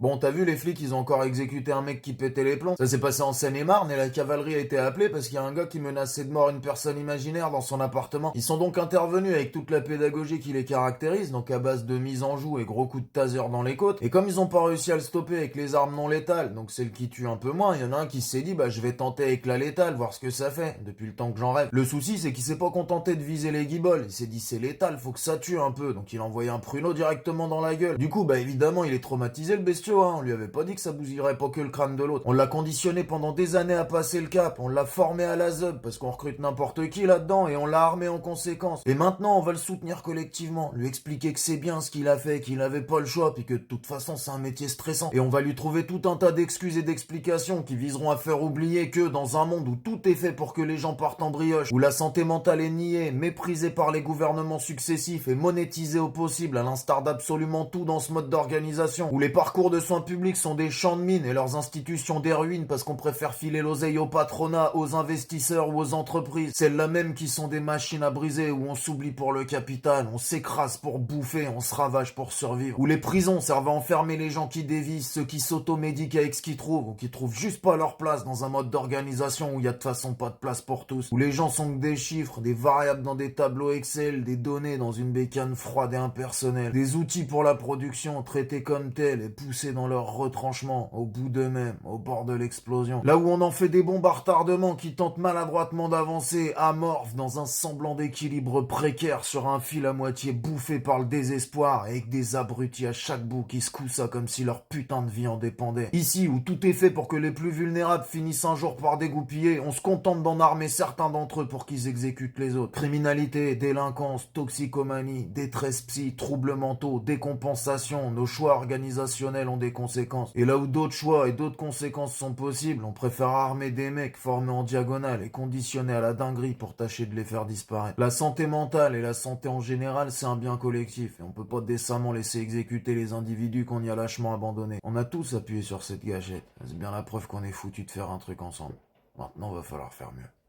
Bon, t'as vu, les flics, ils ont encore exécuté un mec qui pétait les plombs. Ça s'est passé en Seine-et-Marne et la cavalerie a été appelée parce qu'il y a un gars qui menaçait de mort une personne imaginaire dans son appartement. Ils sont donc intervenus avec toute la pédagogie qui les caractérise, donc à base de mise en joue et gros coups de taser dans les côtes. Et comme ils ont pas réussi à le stopper avec les armes non létales, donc celles qui tuent un peu moins, il y en a un qui s'est dit, bah je vais tenter avec la létale, voir ce que ça fait, depuis le temps que j'en rêve. Le souci, c'est qu'il s'est pas contenté de viser les guibolles. Il s'est dit, c'est létal, faut que ça tue un peu. Donc il a envoyé un pruneau directement dans la gueule. Du coup, bah évidemment, il est traumatisé le bestiau, hein. On lui avait pas dit que ça bousillerait pas que le crâne de l'autre. On l'a conditionné pendant des années à passer le cap. On l'a formé à la ZUB parce qu'on recrute n'importe qui là-dedans et on l'a armé en conséquence. Et maintenant, on va le soutenir collectivement, lui expliquer que c'est bien ce qu'il a fait, qu'il avait pas le choix, puis que de toute façon, c'est un métier stressant. Et on va lui trouver tout un tas d'excuses et d'explications qui viseront à faire oublier que dans un monde où tout est fait pour que les gens partent en brioche, où la santé mentale est niée, méprisée par les gouvernements successifs et monétisée au possible à l'instar d'absolument tout dans ce mode d'organisation, où les parcours de soins publics sont des champs de mines et leurs institutions des ruines parce qu'on préfère filer l'oseille au patronat, aux investisseurs ou aux entreprises, celles-là même qui sont des machines à briser, où on s'oublie pour le capital, on s'écrase pour bouffer, on se ravage pour survivre, où les prisons servent à enfermer les gens qui dévisent, ceux qui s'automédiquent avec ce qu'ils trouvent, ou qui trouvent juste pas leur place dans un mode d'organisation où il y a de toute façon pas de place pour tous, où les gens sont que des chiffres, des variables dans des tableaux Excel, des données dans une bécane froide et impersonnelle, des outils pour la production traités comme tels et poussés dans leur retranchement, au bout d'eux-mêmes, au bord de l'explosion. Là où on en fait des bombes à retardement qui tentent maladroitement d'avancer, amorphes dans un semblant d'équilibre précaire sur un fil à moitié bouffé par le désespoir, avec des abrutis à chaque bout qui secouent ça comme si leur putain de vie en dépendait. Ici, où tout est fait pour que les plus vulnérables finissent un jour par dégoupiller, on se contente d'en armer certains d'entre eux pour qu'ils exécutent les autres. Criminalité, délinquance, toxicomanie, détresse psy, troubles mentaux, décompensation, nos choix organisationnels ont des conséquences. Et là où d'autres choix et d'autres conséquences sont possibles, on préfère armer des mecs formés en diagonale et conditionnés à la dinguerie pour tâcher de les faire disparaître. La santé mentale et la santé en général, c'est un bien collectif et on peut pas décemment laisser exécuter les individus qu'on y a lâchement abandonnés. On a tous appuyé sur cette gâchette. C'est bien la preuve qu'on est foutu de faire un truc ensemble. Maintenant, va falloir faire mieux.